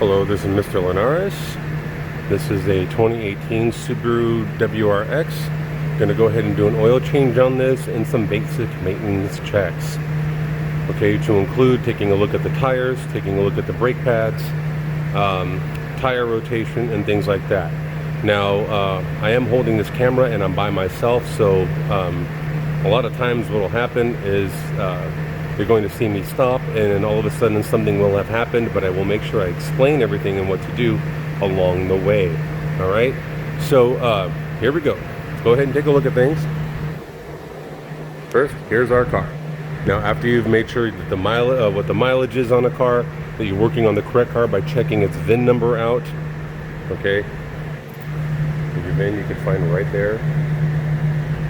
Hello, this is Mr. Linares. This is a 2018 Subaru WRX. Going to go ahead and do an oil change on this and some basic maintenance checks. Okay, to include taking a look at the tires, taking a look at the brake pads, tire rotation, and things like that. Now, I am holding this camera and I'm by myself, so a lot of times what will happen is you're going to see me stop and then all of a sudden something will have happened, but I will make sure I explain everything and what to do along the way. All right, so here we go. Let's go ahead and take a look at things. First, here's our car. Now, after you've made sure that the what the mileage is on a car, that you're working on the correct car by checking its VIN number out. Okay, your VIN you can find right there.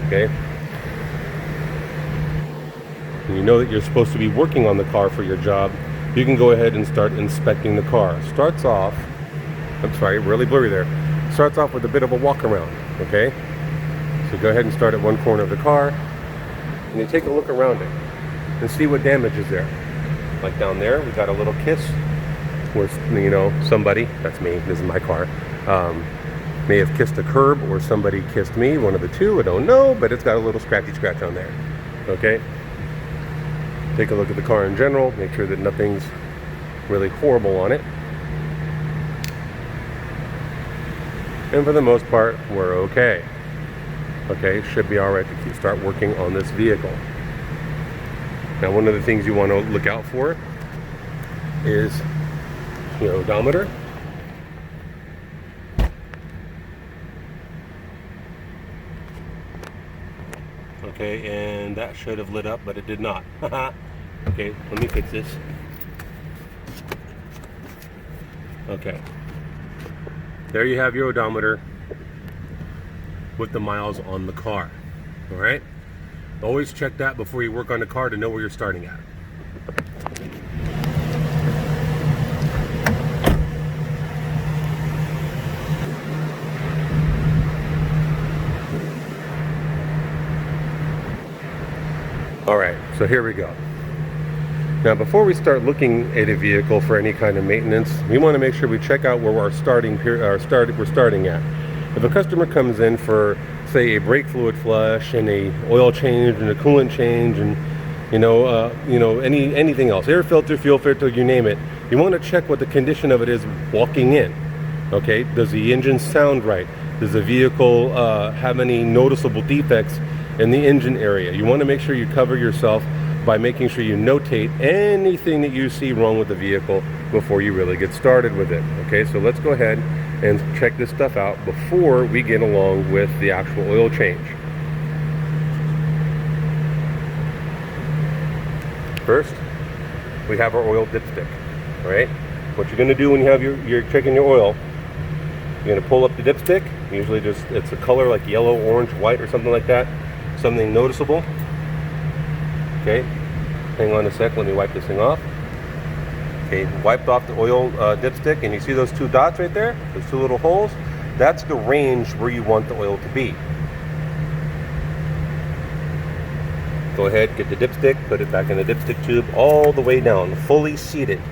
Okay. And you know that you're supposed to be working on the car for your job, you can go ahead and start inspecting the car. Starts off, I'm sorry, really blurry there. Starts off with a bit of a walk around, okay? So go ahead and start at one corner of the car, and you take a look around it and see what damage is there. Like down there, we got a little kiss where, you know, somebody, that's me, this is my car, may have kissed a curb or somebody kissed me, one of the two, I don't know, but it's got a little scratchy scratch on there, okay? Take a look at the car in general, make sure that nothing's really horrible on it. And for the most part, we're okay. Okay, should be all right to start working on this vehicle. Now, one of the things you want to look out for is the odometer. Okay, and that should have lit up, but it did not. Okay, let me fix this. Okay, there you have your odometer with the miles on the car. All right, always check that before you work on the car to know where you're starting at. All right, so here we go. Now, before we start looking at a vehicle for any kind of maintenance, we want to make sure we check out where we're starting at. If a customer comes in for, say, a brake fluid flush and a oil change and a coolant change and anything else, air filter, fuel filter, you name it, you want to check what the condition of it is walking in. Okay, does the engine sound right? Does the vehicle have any noticeable defects in the engine area? You want to make sure you cover yourself by making sure you notate anything that you see wrong with the vehicle before you really get started with it. Okay, so let's go ahead and check this stuff out before we get along with the actual oil change. First, we have our oil dipstick. All right, what you're going to do when you have you're checking your oil, you're going to pull up the dipstick. Usually it's a color like yellow, orange, white, or something like that. Something noticeable. Okay, hang on a sec, let me wipe this thing off. Okay, wiped off the oil dipstick, and you see those two dots right there, those two little holes? That's the range where you want the oil to be. Go ahead, get the dipstick, put it back in the dipstick tube all the way down, fully seated.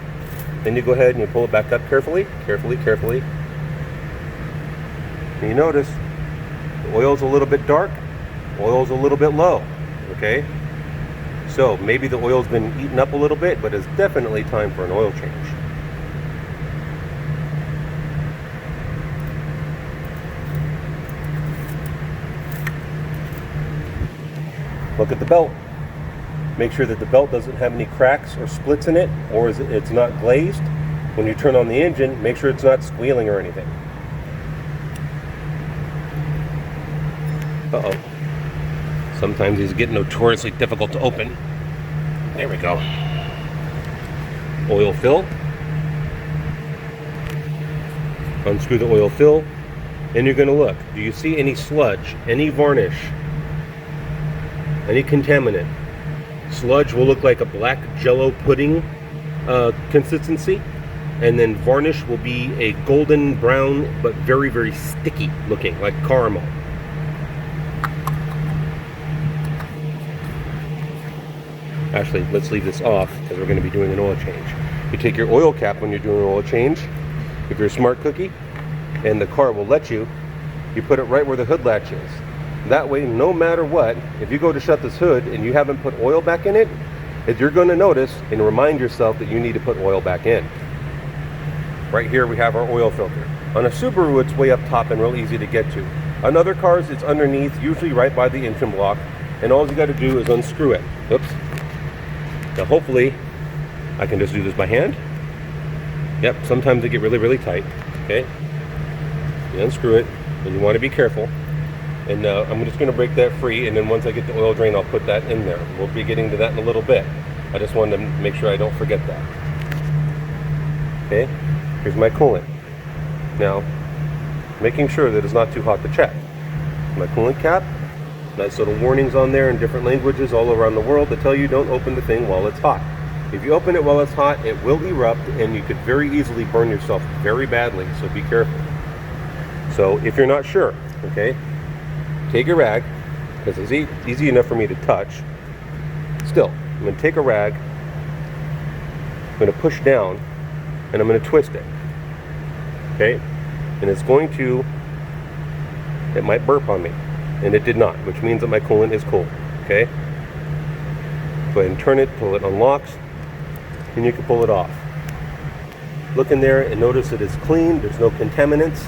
Then you go ahead and you pull it back up carefully. And you notice the oil's a little bit dark, oil's a little bit low, okay? So maybe the oil's been eaten up a little bit, but it's definitely time for an oil change. Look at the belt. Make sure that the belt doesn't have any cracks or splits in it, or it's not glazed. When you turn on the engine, make sure it's not squealing or anything. Uh-oh. Sometimes these get notoriously difficult to open. There we go. Oil fill. Unscrew the oil fill, and you're going to look. Do you see any sludge, any varnish, any contaminant? Sludge will look like a black jello pudding consistency, and then varnish will be a golden brown but very, very sticky looking, like caramel. Actually, let's leave this off because we're going to be doing an oil change. You take your oil cap when you're doing an oil change, if you're a smart cookie and the car will let you, you put it right where the hood latch is. That way, no matter what, if you go to shut this hood and you haven't put oil back in it, you're going to notice and remind yourself that you need to put oil back in. Right here we have our oil filter. On a Subaru, it's way up top and real easy to get to. On other cars, it's underneath, usually right by the engine block, and all you got to do is unscrew it. Oops. Now hopefully, I can just do this by hand. Yep, sometimes they get really, really tight. Okay, you unscrew it, and you want to be careful. And I'm just going to break that free, and then once I get the oil drain, I'll put that in there. We'll be getting to that in a little bit. I just wanted to make sure I don't forget that. Okay, here's my coolant. Now, making sure that it's not too hot to check. My coolant cap, nice little warnings on there in different languages all around the world that tell you don't open the thing while it's hot. If you open it while it's hot, it will erupt and you could very easily burn yourself very badly, so be careful. So if you're not sure, okay, take a rag, because it's easy enough for me to touch. Still, I'm going to take a rag, I'm going to push down, and I'm going to twist it. Okay, and it's going to, it might burp on me, and it did not, which means that my coolant is cool. Okay, go ahead and turn it till it unlocks, and you can pull it off. Look in there and notice that it's clean, there's no contaminants,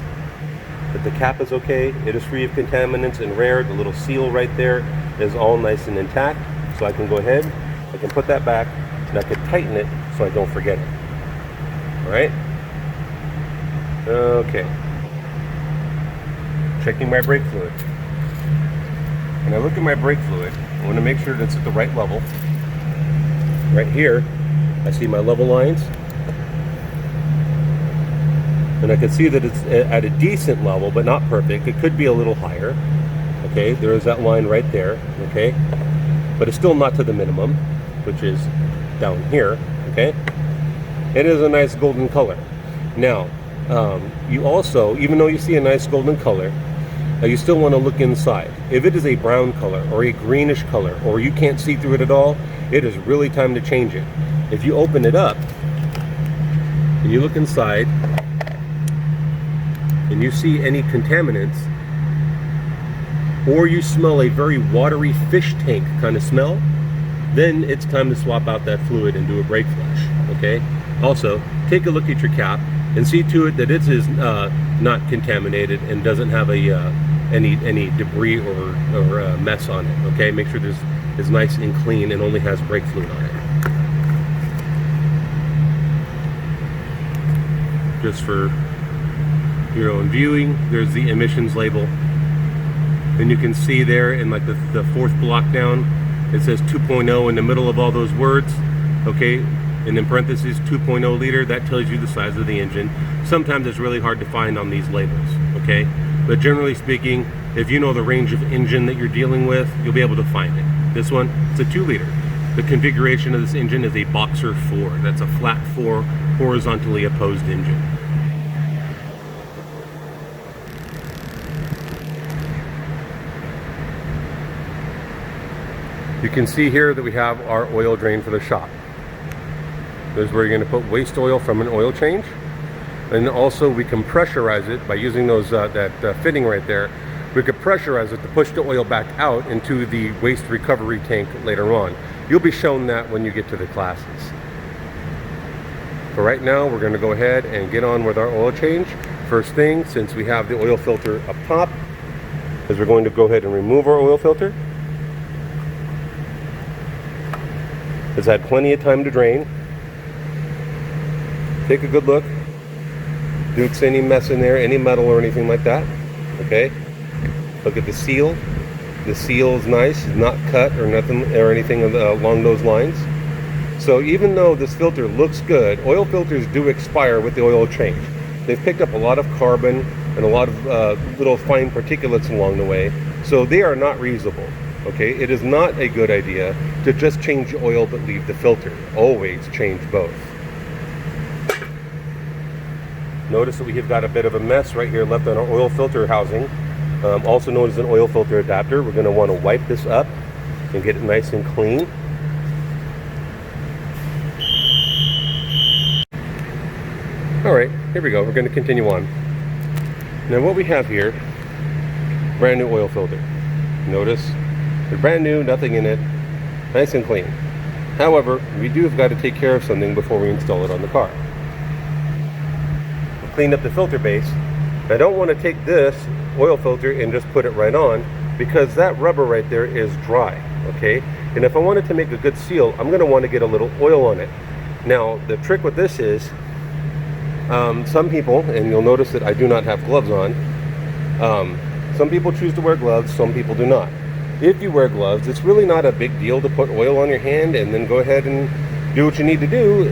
that the cap is okay, it is free of contaminants and rare. The little seal right there is all nice and intact, so I can go ahead, I can put that back, and I can tighten it so I don't forget it. All right. Okay, checking my brake fluid. When I look at my brake fluid, I want to make sure that it's at the right level. Right here, I see my level lines, and I can see that it's at a decent level, but not perfect. It could be a little higher. Okay, there is that line right there. Okay, but it's still not to the minimum, which is down here. Okay, it is a nice golden color. Now, you also, even though you see a nice golden color, you still want to look inside. If it is a brown color or a greenish color, or you can't see through it at all, it is really time to change it. If you open it up and you look inside and you see any contaminants, or you smell a very watery fish tank kind of smell, then it's time to swap out that fluid and do a brake flush. Okay, also take a look at your cap and see to it that it is not contaminated and doesn't have any debris or mess on it. Okay, make sure it's nice and clean and only has brake fluid on it. Just for your own viewing, there's the emissions label, and you can see there in like the fourth block down, it says 2.0 in the middle of all those words. Okay, and in parentheses 2.0 liter, that tells you the size of the engine. Sometimes it's really hard to find on these labels, okay? But generally speaking, if you know the range of engine that you're dealing with, you'll be able to find it. This one, it's a 2 liter. The configuration of this engine is a Boxer 4. That's a flat 4 horizontally opposed engine. You can see here that we have our oil drain for the shop. This is where you're going to put waste oil from an oil change. And also we can pressurize it by using those that fitting right there. We could pressurize it to push the oil back out into the waste recovery tank later on. You'll be shown that when you get to the classes. For right now, we're going to go ahead and get on with our oil change. First thing, since we have the oil filter up top, is we're going to go ahead and remove our oil filter. It's had plenty of time to drain. Take a good look. Do see any mess in there, any metal or anything like that. Okay. Look at the seal. The seal is nice, not cut or nothing or anything along those lines. So even though this filter looks good, oil filters do expire with the oil change. They've picked up a lot of carbon and a lot of little fine particulates along the way, so they are not reusable. Okay, it is not a good idea to just change the oil but leave the filter. Always change both. Notice that we have got a bit of a mess right here left on our oil filter housing, also known as an oil filter adapter. We're going to want to wipe this up and get it nice and clean. All right, here we go. We're going to continue on. Now what we have here, brand new oil filter. Notice they're brand new, nothing in it, nice and clean. However, we do have got to take care of something before we install it on the car. We'll clean up the filter base. I don't want to take this oil filter and just put it right on, because that rubber right there is dry, okay? And if I wanted to make a good seal, I'm going to want to get a little oil on it. Now the trick with this is, some people, and you'll notice that I do not have gloves on, some people choose to wear gloves, some people do not. If you wear gloves, it's really not a big deal to put oil on your hand and then go ahead and do what you need to do.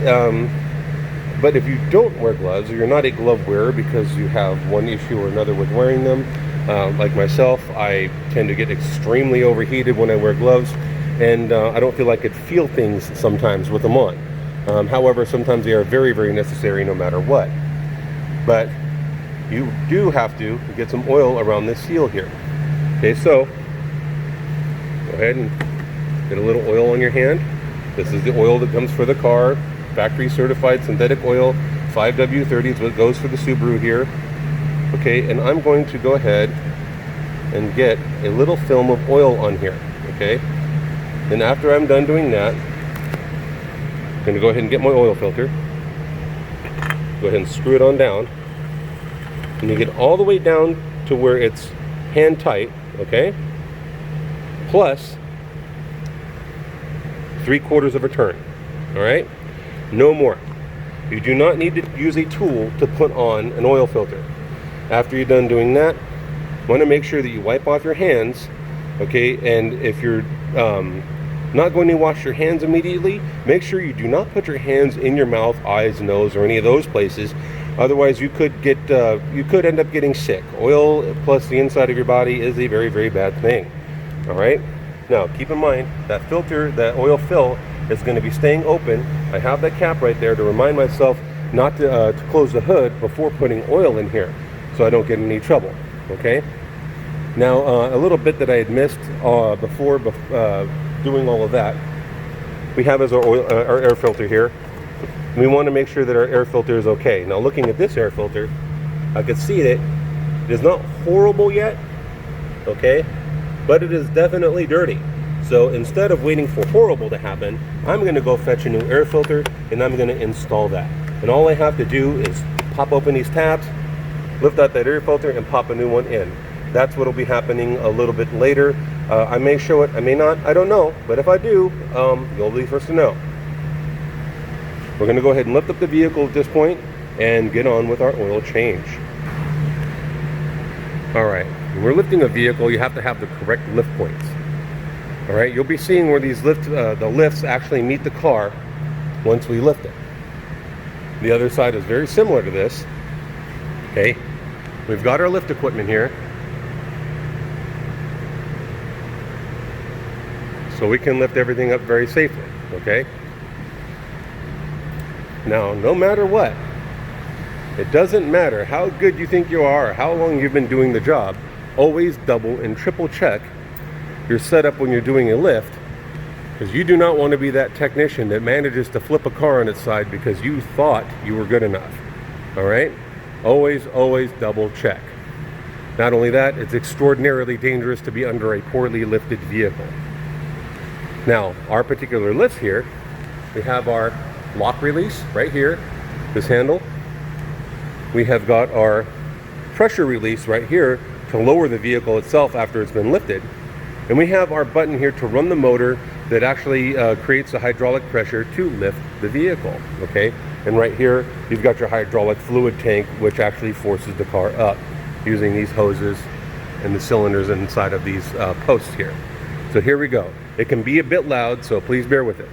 But if you don't wear gloves, or you're not a glove wearer because you have one issue or another with wearing them, like myself, I tend to get extremely overheated when I wear gloves, and I don't feel I could feel things sometimes with them on. However, sometimes they are very, very necessary no matter what. But you do have to get some oil around this seal here. Okay, so go ahead and get a little oil on your hand. This is the oil that comes for the car, factory certified synthetic oil, 5W30 is what goes for the Subaru here. Okay, and I'm going to go ahead and get a little film of oil on here. Okay, then after I'm done doing that, I'm going to go ahead and get my oil filter. Go ahead and screw it on down. And you get all the way down to where it's hand tight, okay? Plus 3/4 of a turn, all right? No more. You do not need to use a tool to put on an oil filter. After you're done doing that, you want to make sure that you wipe off your hands, okay? And if you're not going to wash your hands immediately, make sure you do not put your hands in your mouth, eyes, nose, or any of those places. Otherwise, you could end up getting sick. Oil plus the inside of your body is a very, very bad thing. All right. Now, keep in mind that filter, that oil fill, is going to be staying open. I have that cap right there to remind myself not to close the hood before putting oil in here, so I don't get in any trouble. Okay. Now, a little bit that I had missed before doing all of that, we have as our air filter here. We want to make sure that our air filter is okay. Now, looking at this air filter, I could see that it is not horrible yet, okay, but it is definitely dirty. So instead of waiting for horrible to happen, I'm going to go fetch a new air filter and I'm going to install that. And all I have to do is pop open these tabs, lift out that air filter, and pop a new one in. That's what will be happening a little bit later. I may show it, I may not, I don't know. But if I do, you'll be first to know. We're going to go ahead and lift up the vehicle at this point and get on with our oil change. All right, when we're lifting a vehicle, you have to have the correct lift points. All right, you'll be seeing where these the lifts actually meet the car once we lift it. The other side is very similar to this. Okay, we've got our lift equipment here, so we can lift everything up very safely. Okay. Now, no matter what, it doesn't matter how good you think you are, or how long you've been doing the job, always double and triple check your setup when you're doing a lift, because you do not want to be that technician that manages to flip a car on its side because you thought you were good enough. All right? Always, always double check. Not only that, it's extraordinarily dangerous to be under a poorly lifted vehicle. Now, our particular lift here, we have our lock release right here, this handle. We have got our pressure release right here to lower the vehicle itself after it's been lifted. And we have our button here to run the motor that actually creates the hydraulic pressure to lift the vehicle, okay? And right here, you've got your hydraulic fluid tank, which actually forces the car up using these hoses and the cylinders inside of these posts here. So here we go. It can be a bit loud, so please bear with it.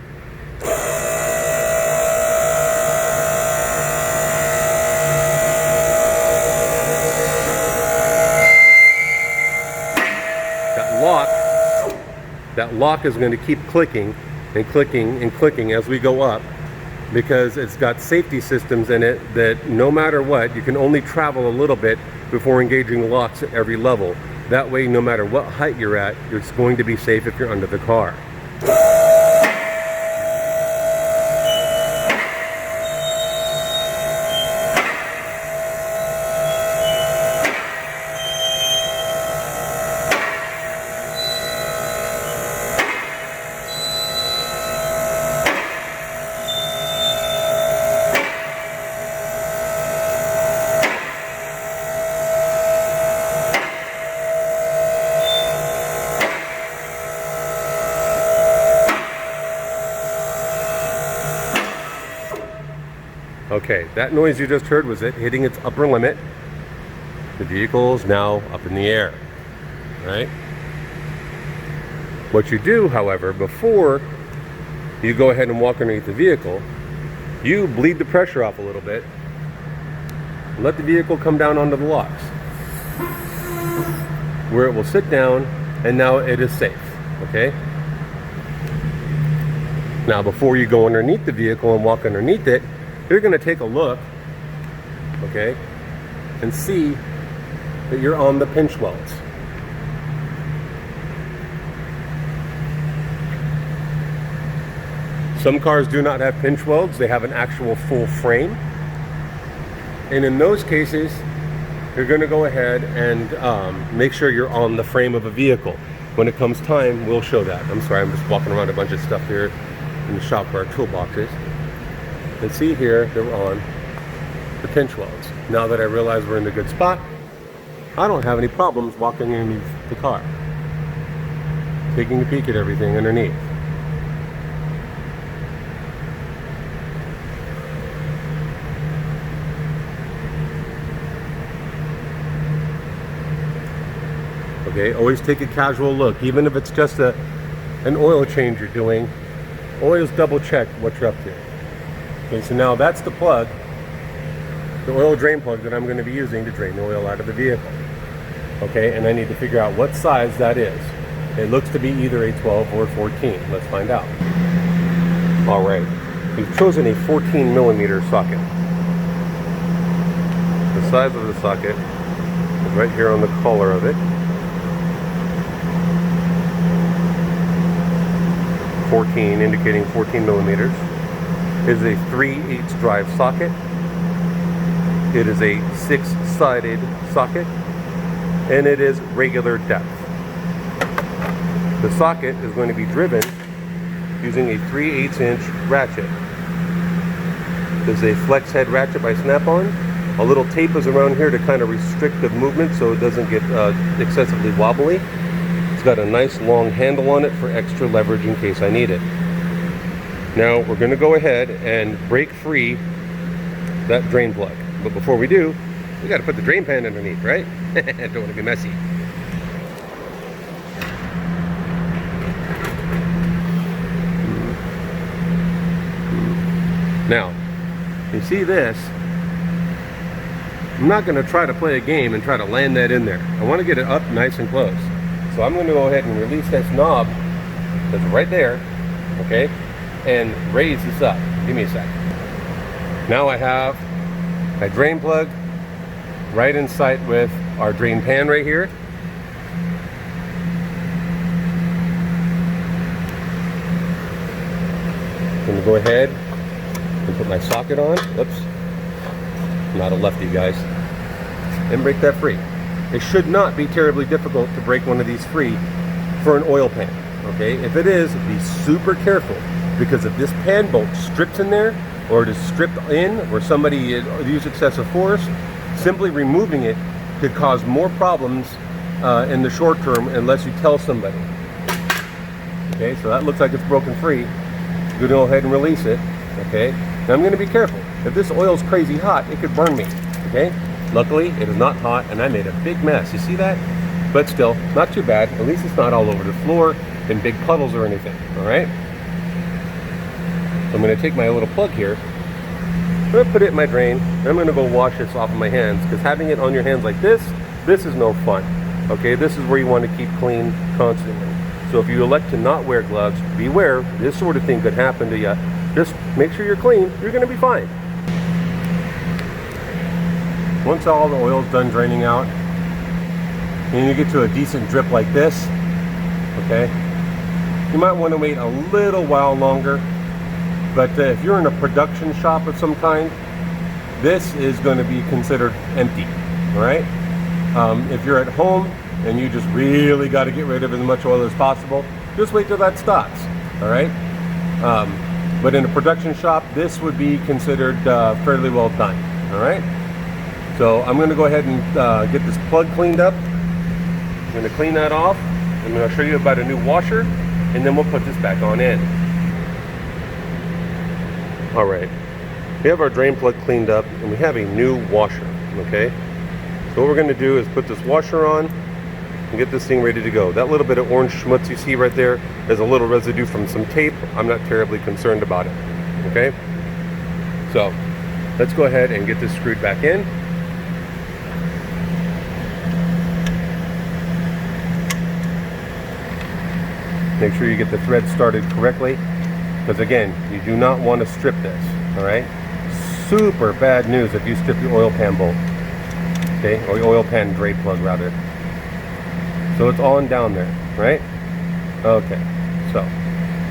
That lock is going to keep clicking and clicking and clicking as we go up, because it's got safety systems in it that no matter what, you can only travel a little bit before engaging locks at every level. That way, no matter what height you're at, it's going to be safe if you're under the car. Okay, that noise you just heard was it hitting its upper limit. The vehicle is now up in the air, right? What you do, however, before you go ahead and walk underneath the vehicle, you bleed the pressure off a little bit, let the vehicle come down onto the locks, where it will sit down, and now it is safe, okay? Now, before you go underneath the vehicle and walk underneath it, you're going to take a look, okay, and see that you're on the pinch welds. Some cars do not have pinch welds, they have an actual full frame. And in those cases, you're going to go ahead and make sure you're on the frame of a vehicle. When it comes time, we'll show that. I'm sorry, I'm just walking around a bunch of stuff here in the shop for our toolboxes. And see here that we're on the pinch welds. Now that I realize we're in a good spot, I don't have any problems walking underneath the car, taking a peek at everything underneath. Okay, always take a casual look, even if it's just an oil change you're doing. Always double check what you're up to. Okay, so now that's the plug, the oil drain plug that I'm going to be using to drain the oil out of the vehicle. Okay, and I need to figure out what size that is. It looks to be either a 12 or 14. Let's find out. All right, we've chosen a 14 millimeter socket. The size of the socket is right here on the collar of it. 14, indicating 14 millimeters. Is a 3/8 drive socket. It is a 6-sided socket, and it is regular depth. The socket is going to be driven using a 3/8 inch ratchet. There's a flex head ratchet by Snap-on. A little tape is around here to kind of restrict the movement so it doesn't get excessively wobbly. It's got a nice long handle on it for extra leverage in case I need it. Now we're going to go ahead and break free that drain plug. But before we do, we got to put the drain pan underneath, right? Don't want to be messy. Now, you see this? I'm not going to try to play a game and try to land that in there. I want to get it up nice and close. So I'm going to go ahead and release this knob that's right there, okay, and raise this up. Give me a sec. Now I have my drain plug right in sight with our drain pan right here. I'm going to go ahead and put my socket on. Oops, not a lefty, guys, and break that free. It should not be terribly difficult to break one of these free for an oil pan, okay? If it is, be super careful, because if this pan bolt strips in there, or it is stripped in, or somebody used excessive force, simply removing it could cause more problems in the short term unless you tell somebody. Okay, so that looks like it's broken free. I'm gonna go ahead and release it, okay? Now I'm gonna be careful. If this oil's crazy hot, it could burn me, okay? Luckily, it is not hot, and I made a big mess. You see that? But still, not too bad. At least it's not all over the floor in big puddles or anything, all right? So I'm going to take my little plug here. I'm going to put it in my drain, and I'm going to go wash this off of my hands, because having it on your hands like this is no fun, okay? This is where you want to keep clean constantly. So if you elect to not wear gloves, beware. This sort of thing could happen to you. Just make sure you're clean. You're going to be fine. Once all the oil's done draining out, and you get to a decent drip like this, okay, you might want to wait a little while longer. But if you're in a production shop of some kind, this is going to be considered empty, all right? If you're at home and you just really got to get rid of as much oil as possible, just wait till that stops, all right? But in a production shop, this would be considered fairly well done, all right? So I'm going to go ahead and get this plug cleaned up. I'm going to clean that off. I'm going to show you about a new washer, and then we'll put this back on in. All right. We have our drain plug cleaned up, and we have a new washer, okay? So what we're gonna do is put this washer on and get this thing ready to go. That little bit of orange schmutz you see right there is a little residue from some tape. I'm not terribly concerned about it, okay? So let's go ahead and get this screwed back in. Make sure you get the thread started correctly, because again, you do not want to strip this, all right? Super bad news if you strip the oil pan bolt, okay? Or the oil pan drain plug rather. So it's on down there, right? Okay, so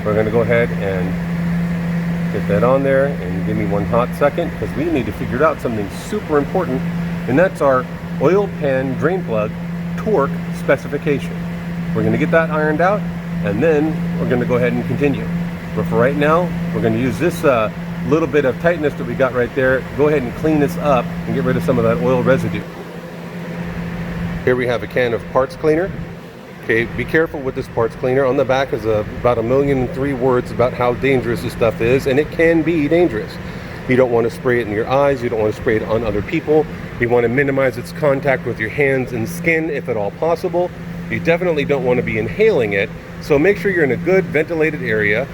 we're gonna go ahead and get that on there, and give me one hot second, because we need to figure out something super important, and that's our oil pan drain plug torque specification. We're gonna get that ironed out, and then we're going to go ahead and continue. But for right now, we're going to use this little bit of tightness that we got right there, go ahead and clean this up and get rid of some of that oil residue. Here we have a can of parts cleaner. Okay, be careful with this parts cleaner. On the back is about 1,000,003 words about how dangerous this stuff is, and it can be dangerous. You don't want to spray it in your eyes, you don't want to spray it on other people. You want to minimize its contact with your hands and skin if at all possible. You definitely don't want to be inhaling it, so make sure you're in a good ventilated area.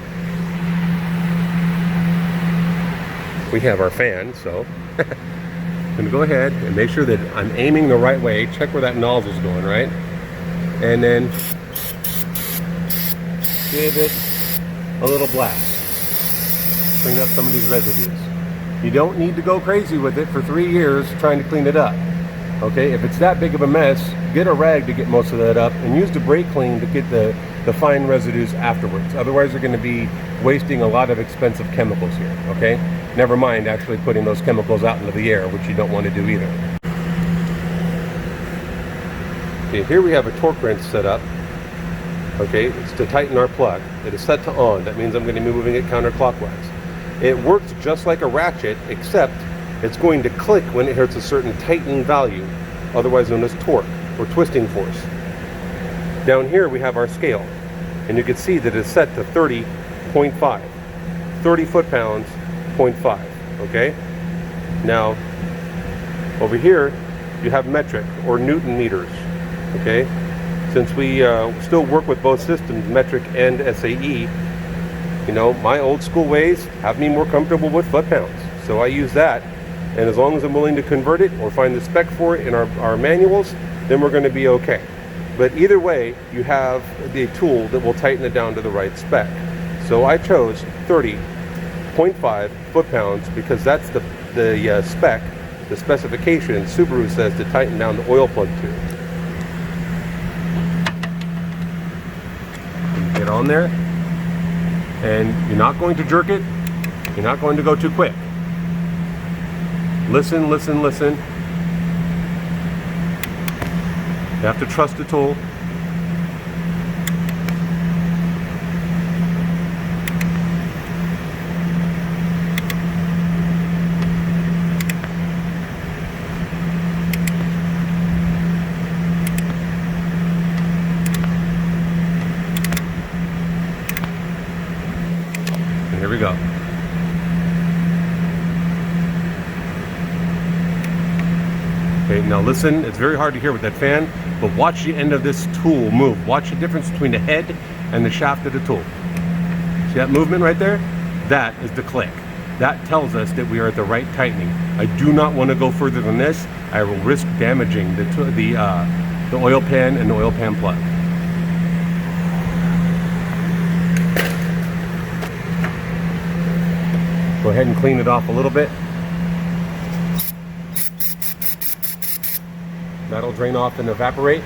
We have our fan, so I'm going to go ahead and make sure that I'm aiming the right way. Check where that nozzle's going, right? And then give it a little blast. Clean up some of these residues. You don't need to go crazy with it for 3 years trying to clean it up. Okay, if it's that big of a mess, get a rag to get most of that up, and use the brake clean to get the fine residues afterwards. Otherwise, you're going to be wasting a lot of expensive chemicals here, okay? Never mind actually putting those chemicals out into the air, which you don't want to do either. Okay, here we have a torque wrench set up. Okay, it's to tighten our plug. It is set to on. That means I'm going to be moving it counterclockwise. It works just like a ratchet, except it's going to click when it hits a certain tightening value, otherwise known as torque or twisting force. Down here we have our scale, and you can see that it's set to 30.5, 30 foot-pounds, 0.5, okay? Now, over here you have metric or Newton meters, okay? Since we still work with both systems, metric and SAE, you know, my old school ways have me more comfortable with foot-pounds, so I use that. And as long as I'm willing to convert it or find the spec for it in our manuals, then we're going to be okay. But either way, you have the tool that will tighten it down to the right spec. So I chose 30.5 foot-pounds because that's the spec, the specification Subaru says to tighten down the oil plug to. Get on there, and you're not going to jerk it, you're not going to go too quick. Listen, listen, listen. You have to trust the tool. And here we go. Okay, now listen, it's very hard to hear with that fan, but watch the end of this tool move. Watch the difference between the head and the shaft of the tool. See that movement right there? That is the click. That tells us that we are at the right tightening. I do not want to go further than this. I will risk damaging the oil pan and the oil pan plug. Go ahead and clean it off a little bit. That'll drain off and evaporate.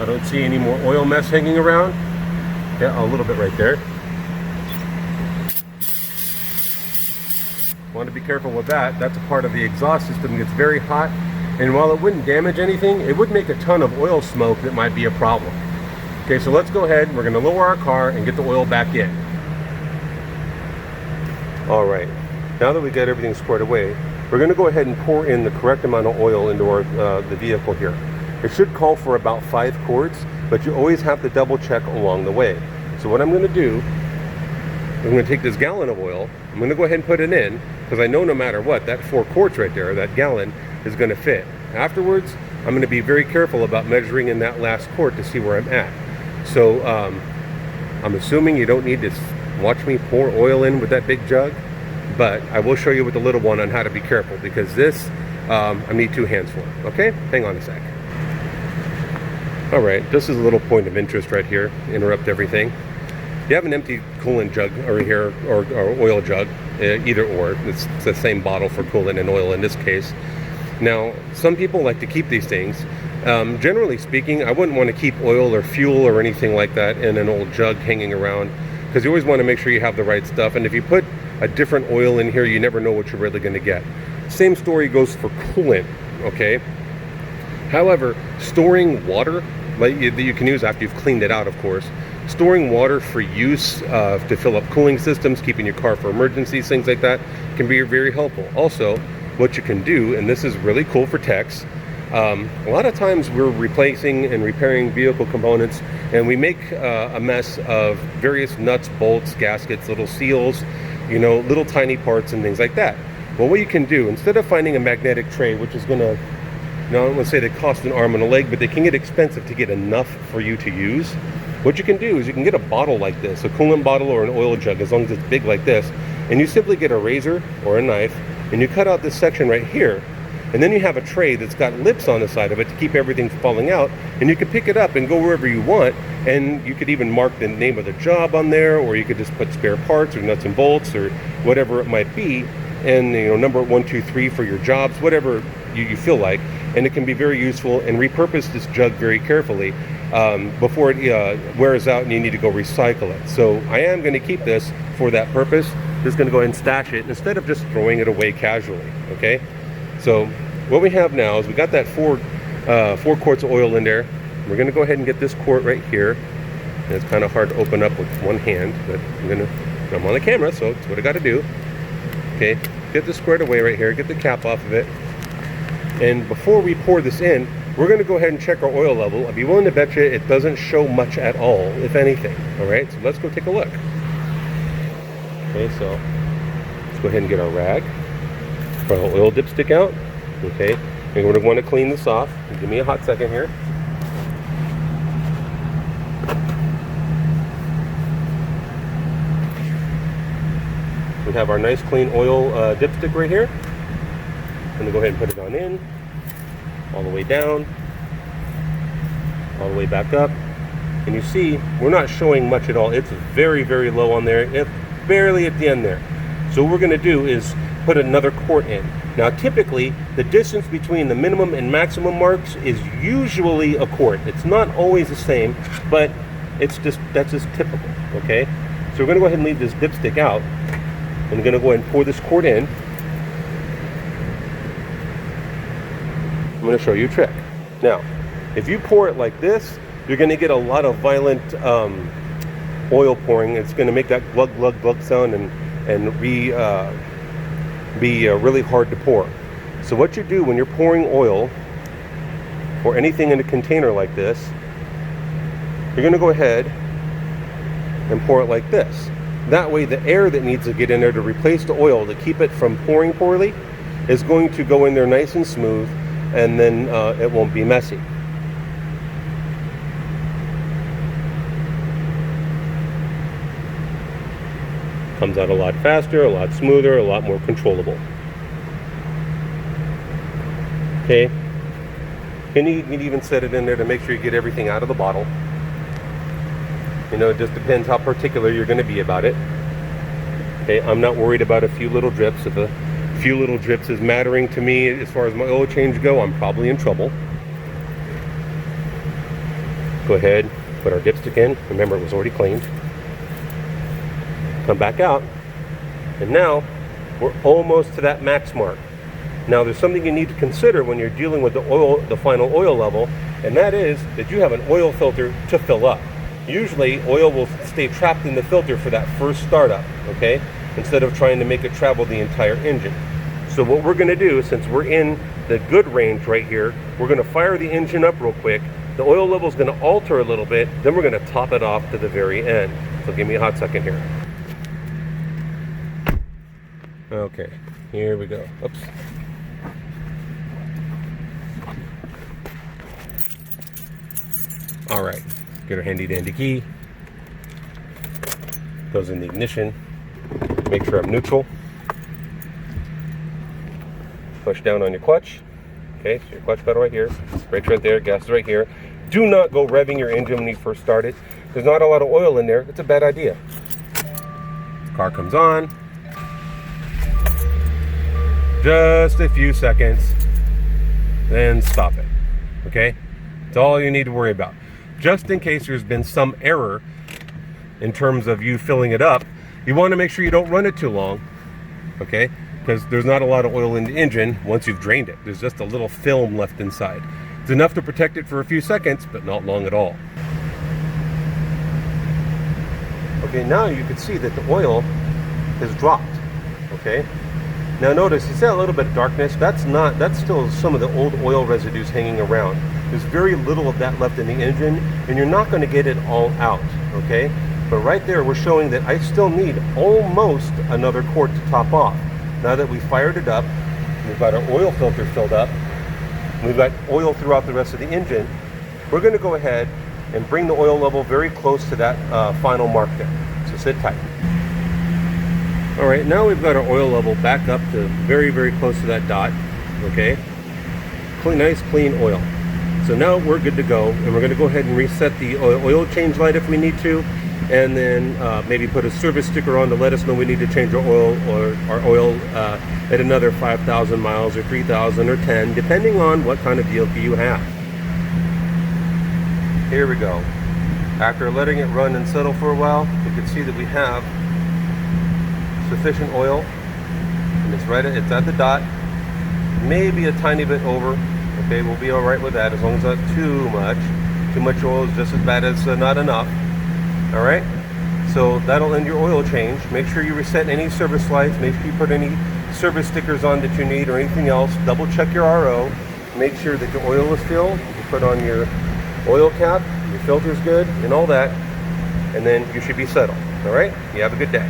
I don't see any more oil mess hanging around. Yeah, a little bit right there. Want to be careful with that. That's a part of the exhaust system. It gets very hot, and while it wouldn't damage anything, it would make a ton of oil smoke that might be a problem. Okay, so let's go ahead. We're going to lower our car and get the oil back in. All right, now that we got everything squared away, we're going to go ahead and pour in the correct amount of oil into the vehicle here. It should call for about 5 quarts, but you always have to double check along the way. So what I'm going to do I'm going to take this gallon of oil, I'm going to go ahead and put it in, because I know no matter what, that 4 quarts right there, that gallon, is going to fit. Afterwards, I'm going to be very careful about measuring in that last quart to see where I'm at. So I'm assuming you don't need to watch me pour oil in with that big jug, but I will show you with the little one on how to be careful, because this, I need 2 hands for. Okay, hang on a sec. All right, this is a little point of interest right here, interrupt everything. You have an empty coolant jug over here, or oil jug, either or. It's the same bottle for coolant and oil in this case. Now, some people like to keep these things. Generally speaking, I wouldn't want to keep oil or fuel or anything like that in an old jug hanging around, because you always want to make sure you have the right stuff. And if you put a different oil in here, you never know what you're really going to get. Same story goes for coolant, okay? However, storing water, like you can use after you've cleaned it out, of course, storing water for use to fill up cooling systems, keeping your car for emergencies, things like that, can be very helpful. Also, what you can do, and this is really cool for techs, a lot of times we're replacing and repairing vehicle components, and we make a mess of various nuts, bolts, gaskets, little seals, you know, little tiny parts and things like that. Well, what you can do, instead of finding a magnetic tray, which is going to, I don't want to say they cost an arm and a leg, but they can get expensive to get enough for you to use. What you can do is you can get a bottle like this, a coolant bottle or an oil jug, as long as it's big like this, and you simply get a razor or a knife, and you cut out this section right here, and then you have a tray that's got lips on the side of it to keep everything falling out, and you can pick it up and go wherever you want, and you could even mark the name of the job on there, or you could just put spare parts or nuts and bolts or whatever it might be, and you know, number 1, 2, 3 for your jobs, whatever you feel like, and it can be very useful. And repurpose this jug very carefully before it wears out and you need to go recycle it. So I am going to keep this for that purpose. Just going to go ahead and stash it instead of just throwing it away casually. Okay, so what we have now is we got that 4 quarts of oil in there. We're going to go ahead and get this quart right here, and it's kind of hard to open up with one hand, but I'm on the camera, so it's what I got to do. Okay, get this squared away right here, get the cap off of it, and before we pour this in, we're going to go ahead and check our oil level. I'd be willing to bet you it doesn't show much at all, if anything. All right, so let's go take a look. Okay, so let's go ahead and get our rag, our oil dipstick out. Okay, and we're going to want to clean this off. Give me a hot second here. We have our nice clean oil dipstick right here. I'm going to go ahead and put it on in, all the way down, all the way back up. And you see, we're not showing much at all. It's very, very low on there. It's barely at the end there. So what we're going to do is put another quart in. Now, typically, the distance between the minimum and maximum marks is usually a quart. It's not always the same, but that's just typical, okay? So we're going to go ahead and leave this dipstick out. I'm going to go ahead and pour this quart in. I'm going to show you a trick. Now, if you pour it like this, you're going to get a lot of violent oil pouring. It's going to make that glug, glug, glug sound and be really hard to pour. So what you do when you're pouring oil or anything in a container like this, you're going to go ahead and pour it like this. That way the air that needs to get in there to replace the oil to keep it from pouring poorly is going to go in there nice and smooth, and then it won't be messy. Comes out a lot faster, a lot smoother, a lot more controllable. Okay, and you can even set it in there to make sure you get everything out of the bottle. You know, it just depends how particular you're going to be about it. Okay, I'm not worried about a few little drips. If a few little drips is mattering to me as far as my oil change go, I'm probably in trouble. Go ahead, put our dipstick in. Remember, it was already cleaned. Come back out, and now we're almost to that max mark. Now, there's something you need to consider when you're dealing with the final oil level, and that is that you have an oil filter to fill up. Usually, oil will stay trapped in the filter for that first startup, okay, instead of trying to make it travel the entire engine. So what we're going to do, since we're in the good range right here, we're going to fire the engine up real quick. The oil level is going to alter a little bit, then we're going to top it off to the very end. So give me a hot second here. Okay, here we go. Oops. All right, get our handy dandy key. Goes in the ignition. Make sure I'm neutral. Push down on your clutch. Okay, so your clutch pedal right here. Brakes right there, gas is right here. Do not go revving your engine when you first start it. There's not a lot of oil in there. It's a bad idea. Car comes on. Just a few seconds. Then stop it. Okay? That's all you need to worry about. Just in case there's been some error in terms of you filling it up, you want to make sure you don't run it too long. Okay? Because there's not a lot of oil in the engine once you've drained it. There's just a little film left inside. It's enough to protect it for a few seconds, but not long at all. Okay, now you can see that the oil has dropped. Okay? Now notice, you see a little bit of darkness? That's still some of the old oil residues hanging around. There's very little of that left in the engine, and you're not going to get it all out. Okay? But right there, we're showing that I still need almost another quart to top off. Now that we fired it up, we've got our oil filter filled up, we've got oil throughout the rest of the engine, we're going to go ahead and bring the oil level very close to that final mark there. So sit tight. All right, now we've got our oil level back up to very, very close to that dot. Okay, nice clean oil. So now we're good to go, and we're going to go ahead and reset the oil change light if we need to, and then maybe put a service sticker on to let us know we need to change our oil at another 5,000 miles or 3,000 or 10, depending on what kind of vehicle you have. Here we go. After letting it run and settle for a while, you can see that we have sufficient oil, and it's at the dot, maybe a tiny bit over. Okay, we'll be all right with that as long as not too much. Too much oil is just as bad as not enough. All right, so that'll end your oil change. Make sure you reset any service lights. Make sure you put any service stickers on that you need or anything else. Double check your RO. Make sure that your oil is filled. You put on your oil cap, your filter's good, and all that, and then you should be settled. All right, you have a good day.